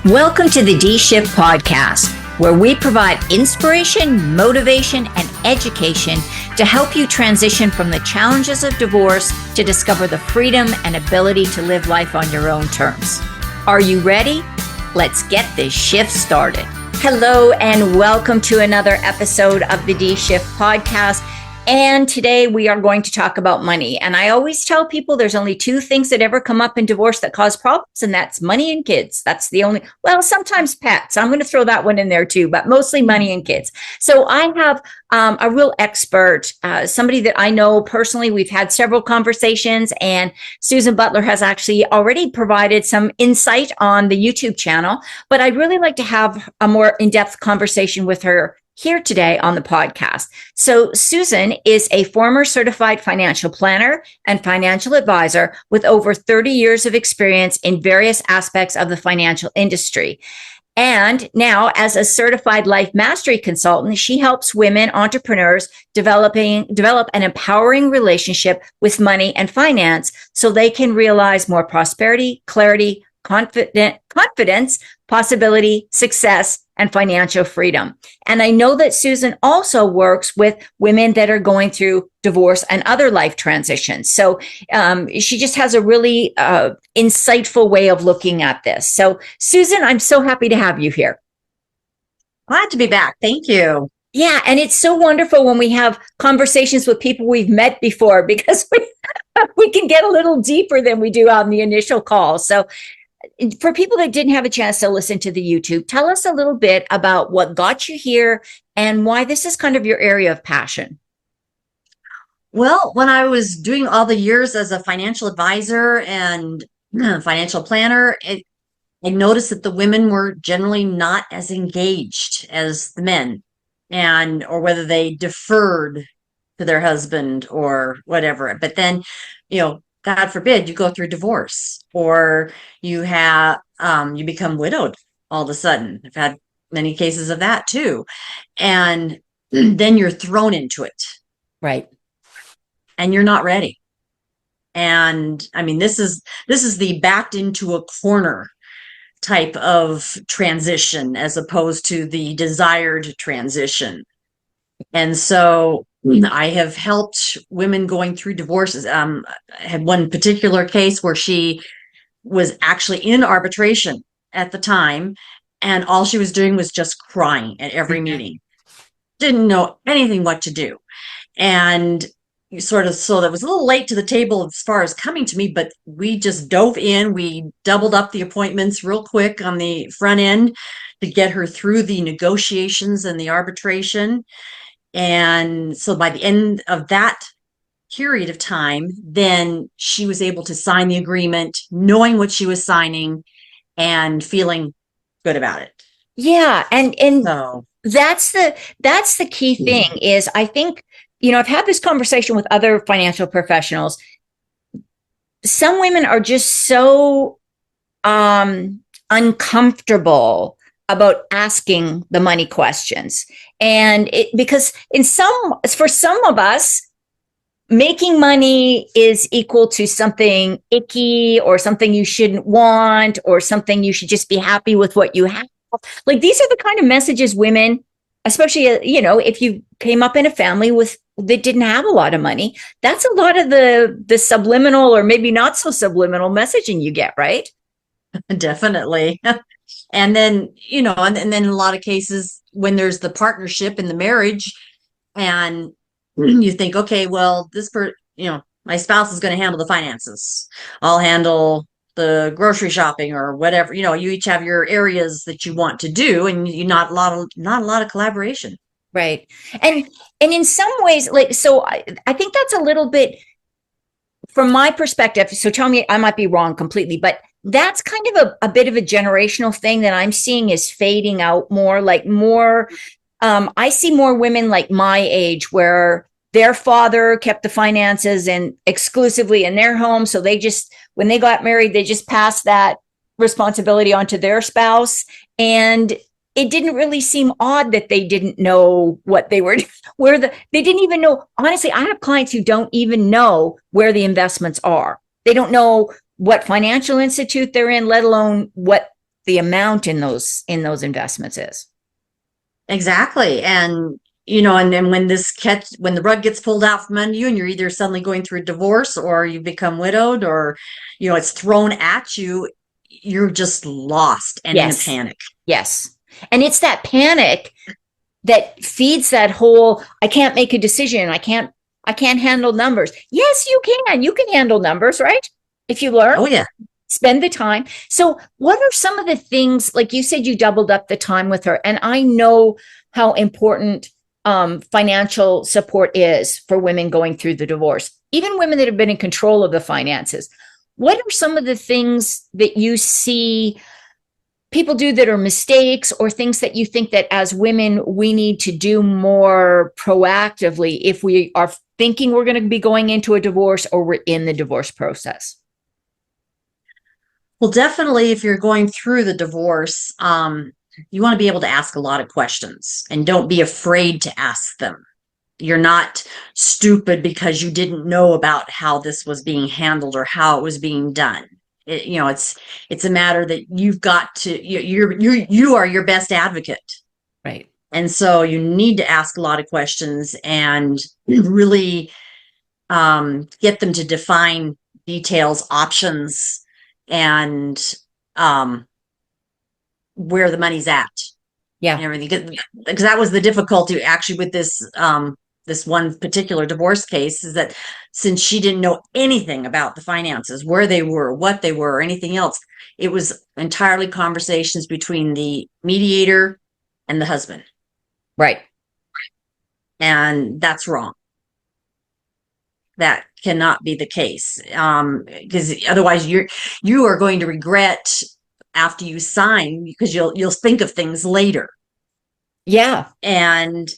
Welcome to the D-Shift podcast, where we provide inspiration, motivation, and education to help you transition from the challenges of divorce to discover the freedom and ability to live life on your own terms. Are you ready? Let's get this shift started. Hello, and welcome to another episode of the D-Shift podcast. And today we are going to talk about money. And I always tell people there's only two things that ever come up in divorce that cause problems, and that's money and kids. That's the only, well, sometimes pets. I'm going to throw that one in there too, but mostly money and kids. So I have a real expert, somebody that I know personally. We've had several conversations, and Susan Butler has actually already provided some insight on the YouTube channel, but I'd really like to have a more in-depth conversation with her here today on the podcast. So Susan is a former certified financial planner and financial advisor with over 30 years of experience in various aspects of the financial industry. And now, as a certified life mastery consultant, she helps women entrepreneurs develop an empowering relationship with money and finance so they can realize more prosperity, clarity, confidence, possibility, success, and financial freedom. And I know that Susan also works with women that are going through divorce and other life transitions. So she just has a really insightful way of looking at this. So Susan, I'm so happy to have you here. Glad to be back. Thank you. Yeah, and it's so wonderful when we have conversations with people we've met before, because we can get a little deeper than we do on the initial call. So for people that didn't have a chance to listen to the YouTube, tell us a little bit about what got you here and why this is kind of your area of passion. Well, when I was doing all the years as a financial advisor and financial planner, I noticed that the women were generally not as engaged as the men, or whether they deferred to their husband or whatever. But then, God forbid you go through divorce, or you become widowed all of a sudden. I've had many cases of that too. And then you're thrown into it. Right. And you're not ready. And I mean, this is the backed into a corner type of transition as opposed to the desired transition. And so I have helped women going through divorces. I had one particular case where she was actually in arbitration at the time, and all she was doing was just crying at every meeting. Didn't know anything what to do. And so that was a little late to the table as far as coming to me, but we just dove in. We doubled up the appointments real quick on the front end to get her through the negotiations and the arbitration. And so by the end of that period of time, then she was able to sign the agreement, knowing what she was signing and feeling good about it. Yeah. And so that's the key thing is, I think, I've had this conversation with other financial professionals. Some women are just so uncomfortable about asking the money questions. And because for some of us, making money is equal to something icky or something you shouldn't want or something you should just be happy with what you have. Like, these are the kind of messages women, especially, if you came up in a family that didn't have a lot of money, that's a lot of the subliminal or maybe not so subliminal messaging you get, right? Definitely. And then, and then in a lot of cases, when there's the partnership in the marriage and you think, okay, well, my spouse is going to handle the finances. I'll handle the grocery shopping or whatever. You each have your areas that you want to do, and not a lot of collaboration. Right. And in some ways, I think that's a little bit from my perspective. So tell me, I might be wrong completely, but that's kind of a bit of a generational thing that I'm seeing is fading out more. I see more women like my age where their father kept the finances and exclusively in their home. So when they got married, they just passed that responsibility onto their spouse. And it didn't really seem odd that they didn't know what they were, they didn't even know. Honestly, I have clients who don't even know where the investments are. They don't know what financial institute they're in, let alone what the amount in those investments is. Exactly. And and then when the rug gets pulled out from under you and you're either suddenly going through a divorce or you become widowed or, it's thrown at you, you're just lost and in a Yes. panic. Yes. And it's that panic that feeds that whole, I can't make a decision. I can't handle numbers. Yes, you can. You can handle numbers, right? If you learn. Oh, yeah. Spend the time. So what are some of the things, like you said, you doubled up the time with her, and I know how important financial support is for women going through the divorce, even women that have been in control of the finances. What are some of the things that you see people do that are mistakes, or things that you think that as women we need to do more proactively if we are thinking we're going to be going into a divorce or we're in the divorce process? Well, definitely if you're going through the divorce, you want to be able to ask a lot of questions and don't be afraid to ask them. You're not stupid because you didn't know about how this was being handled or how it was being done. It's a matter that you've got to, you are your best advocate. Right. And so you need to ask a lot of questions and really get them to define details, options, and where the money's at. Yeah. And everything, because that was the difficulty actually with this one particular divorce case, is that since she didn't know anything about the finances, where they were, what they were, or anything else, it was entirely conversations between the mediator and the husband. Right. And that's wrong. That cannot be the case, because otherwise you are going to regret after you sign, because you'll think of things later. Yeah. And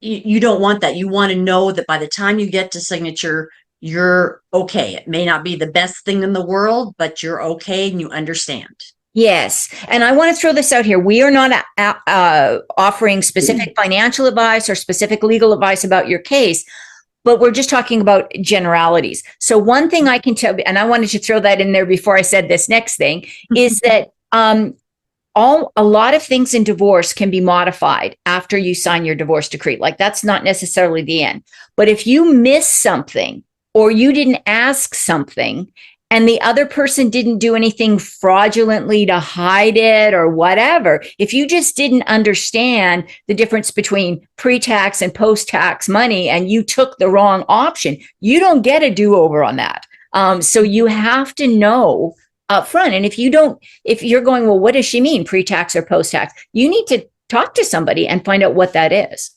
you don't want that. You want to know that by the time you get to signature, you're okay. It may not be the best thing in the world, but you're okay and you understand. Yes. And I want to throw this out here. We are not offering specific financial advice or specific legal advice about your case, but we're just talking about generalities. So one thing I can tell, and I wanted to throw that in there before I said this next thing, is that a lot of things in divorce can be modified after you sign your divorce decree. Like, that's not necessarily the end. But if you miss something or you didn't ask something and the other person didn't do anything fraudulently to hide it or whatever, if you just didn't understand the difference between pre-tax and post-tax money and you took the wrong option, you don't get a do-over on that. So you have to know up front. And if you're going, well, what does she mean, pre-tax or post-tax? You need to talk to somebody and find out what that is.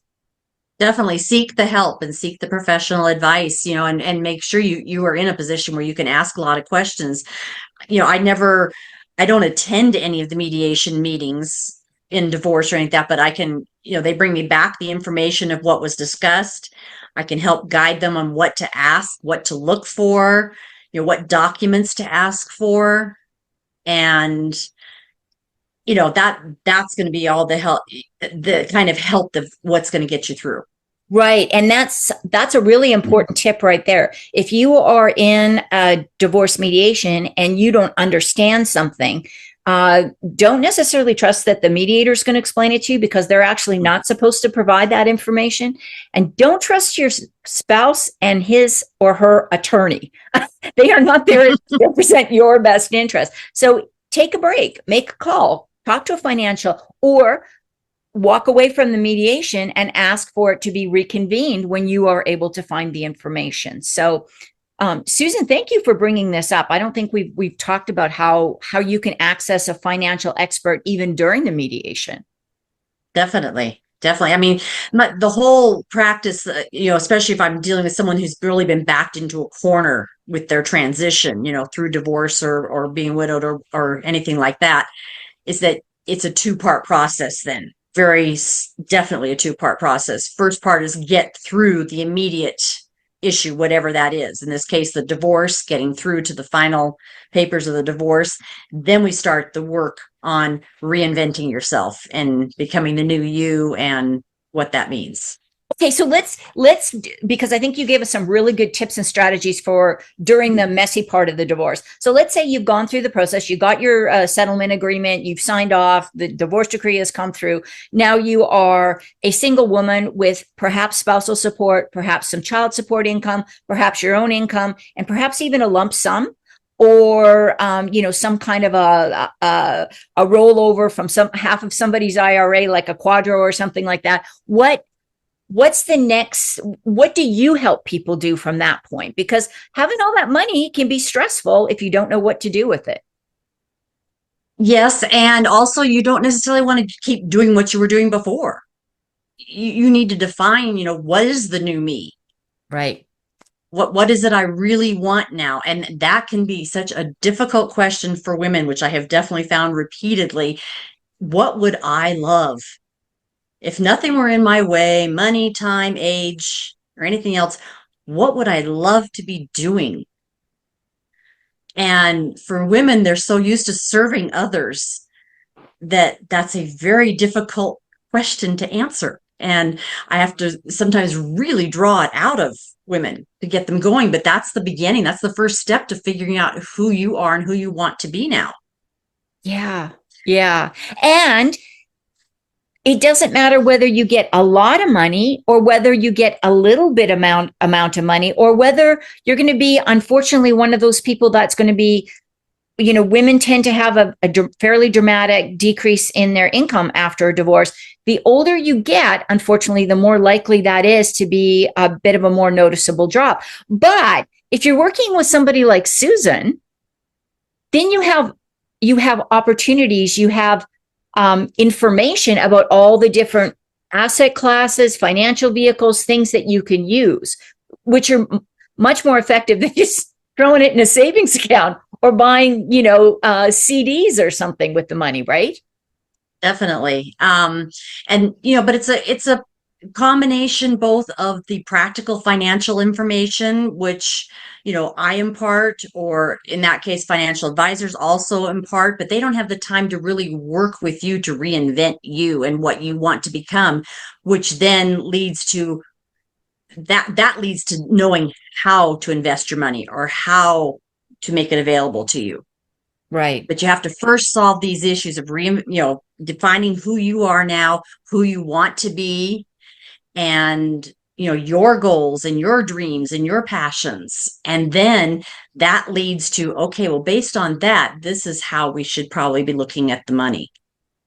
Definitely seek the help and seek the professional advice, and make sure you are in a position where you can ask a lot of questions. I don't attend any of the mediation meetings in divorce or anything like that, but I can, they bring me back the information of what was discussed. I can help guide them on what to ask, what to look for, what documents to ask for. And that's going to be all the help, the kind of help of what's going to get you through. Right. And that's a really important tip right there. If you are in a divorce mediation and you don't understand something, don't necessarily trust that the mediator is going to explain it to you, because they're actually not supposed to provide that information. And don't trust your spouse and his or her attorney. They are not there to represent your best interest. So take a break, make a call, talk to a financial, or walk away from the mediation and ask for it to be reconvened when you are able to find the information. So, Susan, thank you for bringing this up. I don't think we've talked about how you can access a financial expert even during the mediation. Definitely. I mean, the whole practice, especially if I'm dealing with someone who's really been backed into a corner with their transition, through divorce or being widowed or anything like that, is that it's a two-part process then. Very definitely a two-part process. First part is get through the immediate issue, whatever that is. In this case, the divorce, getting through to the final papers of the divorce. Then we start the work on reinventing yourself and becoming the new you and what that means. Okay, so let's because I think you gave us some really good tips and strategies for during the messy part of the divorce. So let's say you've gone through the process, you got your settlement agreement, you've signed off, the divorce decree has come through. Now you are a single woman with perhaps spousal support, perhaps some child support income, perhaps your own income, and perhaps even a lump sum, or some kind of a rollover from some half of somebody's IRA, like a quadro or something like that. What's the next, what do you help people do from that point? Because having all that money can be stressful if you don't know what to do with it. Yes, and also you don't necessarily want to keep doing what you were doing before. You need to define, what is the new me? Right. What is it I really want now? And that can be such a difficult question for women, which I have definitely found repeatedly. What would I love? If nothing were in my way, money, time, age, or anything else, what would I love to be doing? And for women, they're so used to serving others that that's a very difficult question to answer. And I have to sometimes really draw it out of women to get them going. But that's the beginning. That's the first step to figuring out who you are and who you want to be now. Yeah. Yeah. And it doesn't matter whether you get a lot of money or whether you get a little bit amount of money, or whether you're going to be, unfortunately, one of those people that's going to be, women tend to have a fairly dramatic decrease in their income after a divorce. The older you get, unfortunately, the more likely that is to be a bit of a more noticeable drop. But if you're working with somebody like Susan, then you have opportunities, you have information about all the different asset classes, financial vehicles, things that you can use, which are much more effective than just throwing it in a savings account or buying, CDs or something with the money, right? Definitely. But it's a combination both of the practical financial information, which, I impart, or in that case, financial advisors also impart, but they don't have the time to really work with you to reinvent you and what you want to become, which then leads to that leads to knowing how to invest your money or how to make it available to you. Right. But you have to first solve these issues of defining who you are now, who you want to be, and your goals and your dreams and your passions. And then that leads to, okay, well, based on that, this is how we should probably be looking at the money.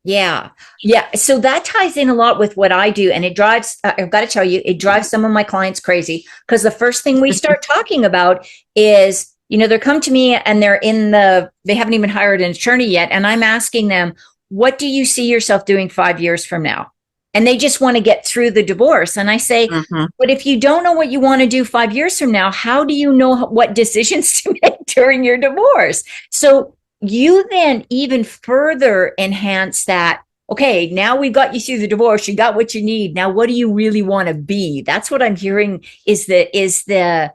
Yeah. Yeah. So that ties in a lot with what I do. And it drives, I've got to tell you, it drives some of my clients crazy, because the first thing we start talking about is, they come to me and they haven't even hired an attorney yet. And I'm asking them, what do you see yourself doing 5 years from now? And they just want to get through the divorce. And I say, but if you don't know what you want to do 5 years from now, how do you know what decisions to make during your divorce? So you then even further enhance that. Okay, now we got you through the divorce. You got what you need. Now, what do you really want to be? That's what I'm hearing is the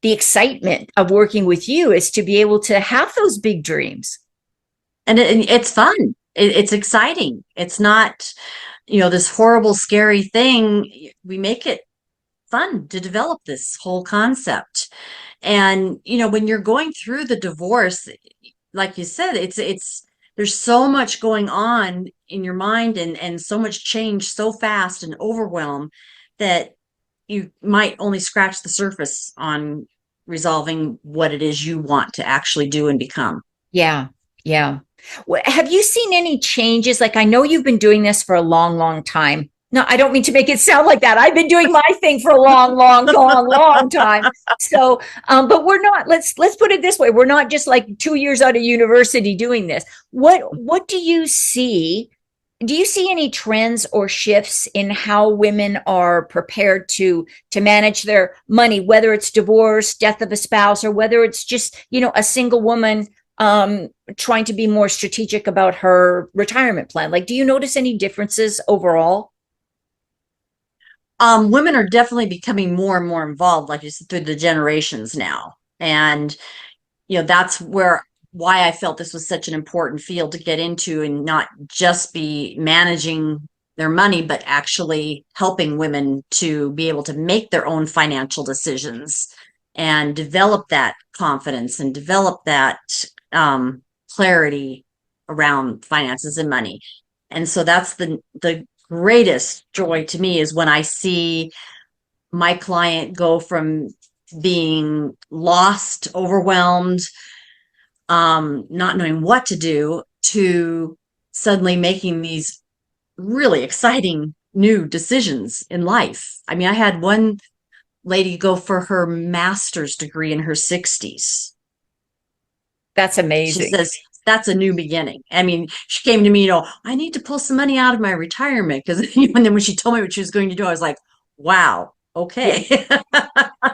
excitement of working with you, is to be able to have those big dreams. And it's fun. It's exciting. It's not, this horrible, scary thing. We make it fun to develop this whole concept. And, when you're going through the divorce, like you said, it's there's so much going on in your mind, and so much change so fast and overwhelm that you might only scratch the surface on resolving what it is you want to actually do and become. Yeah. Yeah. Have you seen any changes? Like, I know you've been doing this for a long, long time. No, I don't mean to make it sound like that. I've been doing my thing for a long, long, long, long time. So, but we're not, let's put it this way. We're not just like 2 years out of university doing this. What do you see? Do you see any trends or shifts in how women are prepared to manage their money, whether it's divorce, death of a spouse, or whether it's just, a single woman trying to be more strategic about her retirement plan? Like, do you notice any differences overall? Women are definitely becoming more and more involved, like you said, through the generations now. And, that's why I felt this was such an important field to get into, and not just be managing their money, but actually helping women to be able to make their own financial decisions and develop that confidence and develop that clarity around finances and money. And so that's the greatest joy to me, is when I see my client go from being lost, overwhelmed, not knowing what to do, to suddenly making these really exciting new decisions in life. I mean, I had one lady go for her master's degree in her 60s. That's She amazing. says, that's a new beginning. I mean, she came to me, I need to pull some money out of my retirement, because and then when she told me what she was going to do, I was like, wow, okay.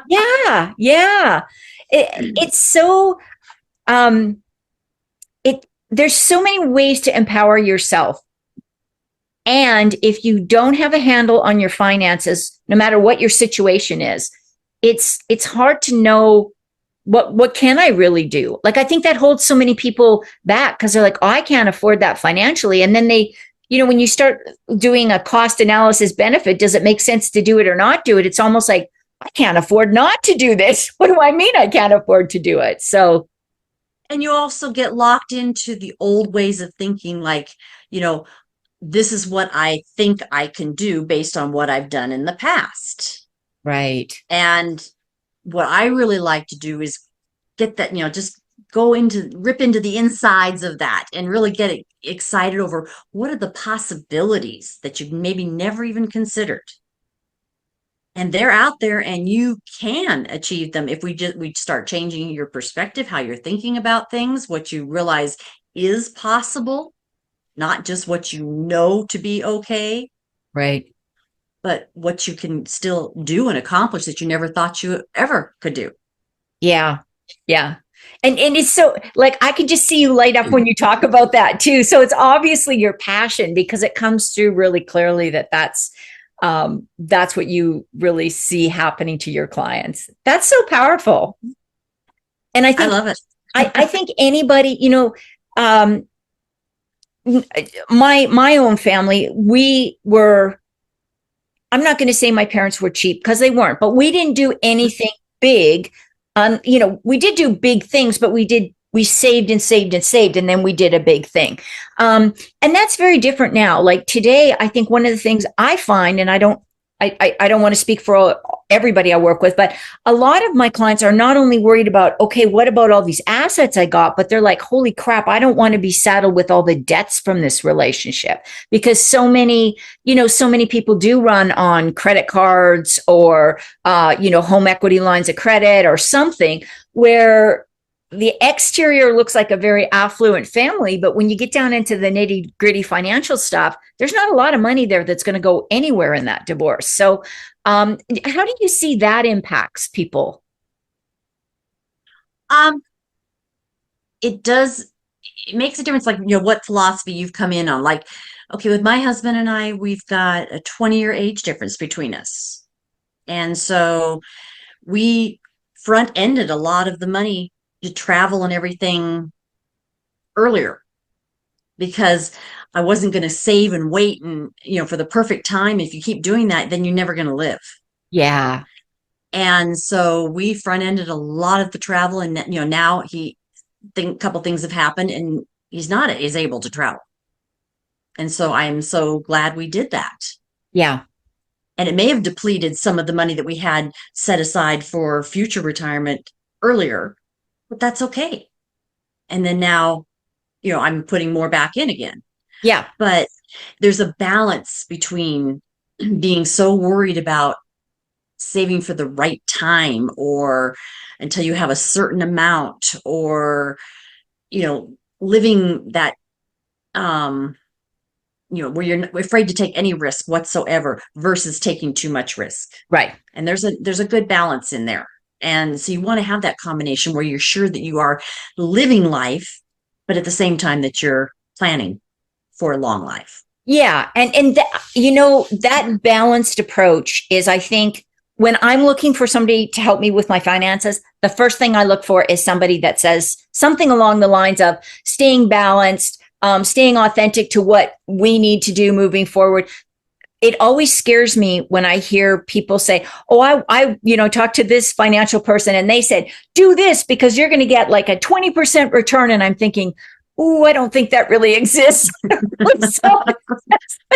Yeah. Yeah. It's so, um, there's so many ways to empower yourself. And if you don't have a handle on your finances, no matter what your situation is, it's hard to know what can I really do? Like, I think that holds so many people back, because they're like, oh, I can't afford that financially. And then they, when you start doing a cost analysis benefit, does it make sense to do it or not do it? It's almost like, I can't afford not to do this. What do I mean I can't afford to do it? So, And you also get locked into the old ways of thinking, like, this is what I think I can do based on what I've done in the past. right. And what I really like to do is get that, just rip into the insides of that and really get excited over what are the possibilities that you maybe never even considered. And they're out there, and you can achieve them if we start changing your perspective, how you're thinking about things, what you realize is possible, not just what you know to be okay, Right. but what you can still do and accomplish that you never thought you ever could do. Yeah. Yeah. And it's so, like, I can just see you light up when you talk about that too. So it's obviously your passion, because it comes through really clearly that's what you really see happening to your clients. That's so powerful. And I I think, love it. I think anybody, my own family, I'm not going to say my parents were cheap, because they weren't, but we didn't do anything big. We did do big things, but we saved and saved and saved, and then we did a big thing. And that's very different now. Like today, I think one of the things I find, and I don't want to speak for everybody I work with, but a lot of my clients are not only worried about, okay, what about all these assets I got, but they're like, holy crap, I don't want to be saddled with all the debts from this relationship, because so many people do run on credit cards or, home equity lines of credit or something, where the exterior looks like a very affluent family, but when you get down into the nitty gritty financial stuff, there's not a lot of money there that's going to go anywhere in that divorce. So, how do you see that impacts people? It does. It makes a difference, like, what philosophy you've come in on. Like, okay, with my husband and I, we've got a 20-year age difference between us. And so we front-ended a lot of the money to travel and everything earlier, because I wasn't going to save and wait and, for the perfect time. If you keep doing that, then you're never going to live. Yeah. And so we front-ended a lot of the travel, and, now a couple things have happened, and he's not is able to travel. And so I'm so glad we did that. Yeah. And it may have depleted some of the money that we had set aside for future retirement earlier, but that's okay. And then now, I'm putting more back in again. Yeah. But there's a balance between being so worried about saving for the right time, or until you have a certain amount, or, living that, where you're afraid to take any risk whatsoever, versus taking too much risk. Right. And there's a good balance in there. And so you want to have that combination where you're sure that you are living life, but at the same time that you're planning for a long life. Yeah. And that balanced approach is, I think, when I'm looking for somebody to help me with my finances, the first thing I look for is somebody that says something along the lines of staying balanced, staying authentic to what we need to do moving forward. it always scares me when I hear people say, oh, I talked to this financial person and they said, do this because you're going to get like a 20% return. And I'm thinking, oh, I don't think that really exists.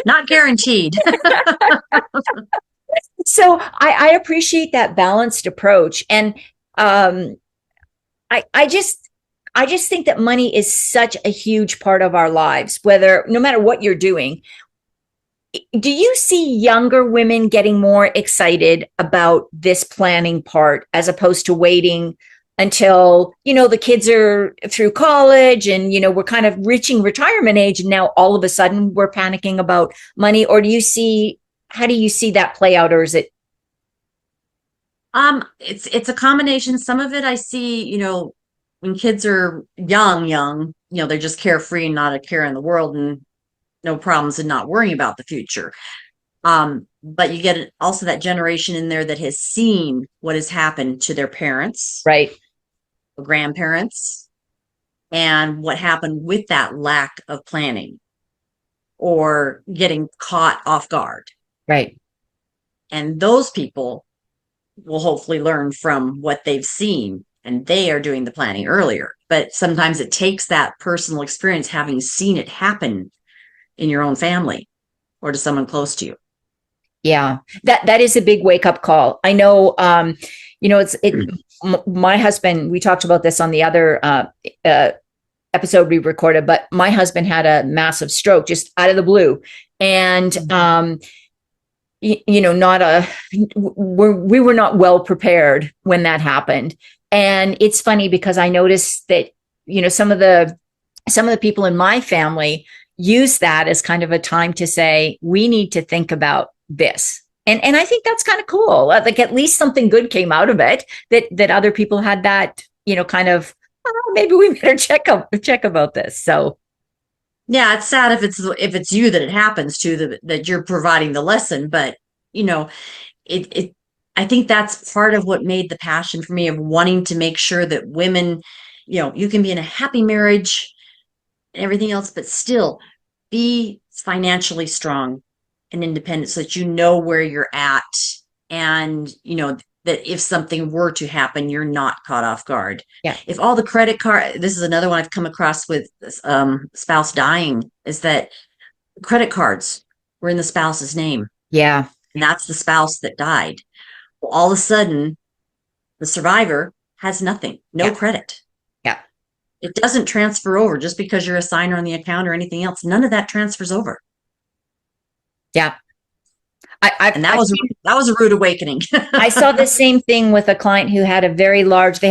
Not guaranteed. So I appreciate that balanced approach. And I just think that money is such a huge part of our lives, no matter what you're doing. Do you see younger women getting more excited about this planning part as opposed to waiting until, the kids are through college and, we're kind of reaching retirement age and now all of a sudden we're panicking about money? Or how do you see that play out? Or is it? It's a combination. Some of it I see, when kids are young, they're just carefree and not a care in the world and no problems and not worrying about the future. But you get also that generation in there that has seen what has happened to their parents, right, grandparents, and what happened with that lack of planning or getting caught off guard. Right. And those people will hopefully learn from what they've seen, and they are doing the planning earlier. But sometimes it takes that personal experience, having seen it happen in your own family or to someone close to you. Yeah, that is a big wake up call. I know, my husband, we talked about this on the other episode we recorded, but my husband had a massive stroke just out of the blue. And, we were not well prepared when that happened. And it's funny because I noticed that, some of the people in my family use that as kind of a time to say, we need to think about this. And I think that's kind of cool. Like at least something good came out of it, that other people had that, kind of, maybe we better check about this. So yeah, it's sad if it's you that it happens to, that you're providing the lesson, but I think that's part of what made the passion for me of wanting to make sure that women, you can be in a happy marriage and everything else, but still be financially strong and independent so that you know where you're at, and that if something were to happen, you're not caught off guard. Yeah. If all the credit card, this is another one I've come across with spouse dying, is that credit cards were in the spouse's name. Yeah. And that's the spouse that died. Well, all of a sudden, the survivor has nothing, no credit. Yeah. It doesn't transfer over just because you're a signer on the account or anything else. None of that transfers over. Yeah. That was a rude awakening. I saw the same thing with a client who had a very large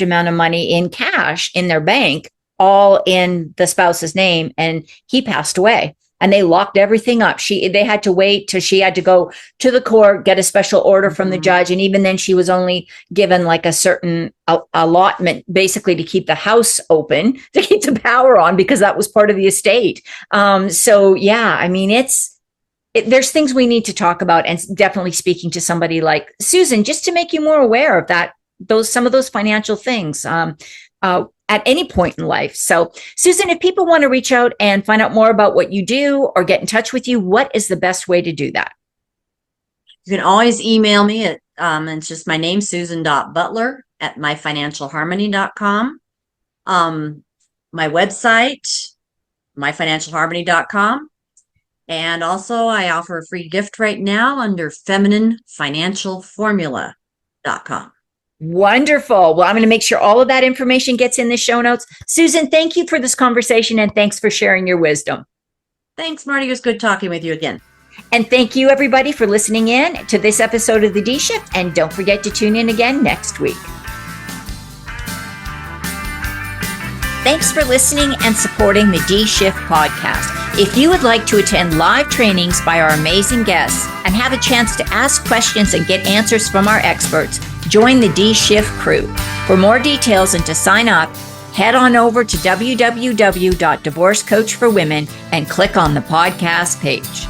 amount of money in cash in their bank, all in the spouse's name, and he passed away. And they locked everything up. They had to wait till she had to go to the court, get a special order from the judge. And even then she was only given like a certain allotment, basically to keep the house open, to keep the power on, because that was part of the estate. So yeah, I mean, there's things we need to talk about, and definitely speaking to somebody like Susan, just to make you more aware of that, some of those financial things. At any point in life. So Susan, if people want to reach out and find out more about what you do or get in touch with you, what is the best way to do that? You can always email me at, it's just my name, susan.butler@myfinancialharmony.com. My website, myfinancialharmony.com. And also I offer a free gift right now under femininefinancialformula.com. Wonderful. Well, I'm going to make sure all of that information gets in the show notes. Susan, thank you for this conversation, and thanks for sharing your wisdom. Thanks, Marty. It was good talking with you again. And thank you, everybody, for listening in to this episode of The D Shift. And don't forget to tune in again next week. Thanks for listening and supporting the D Shift podcast. If you would like to attend live trainings by our amazing guests and have a chance to ask questions and get answers from our experts, join the D Shift crew. For more details and to sign up, head on over to www.divorcecoachforwomen and click on the podcast page.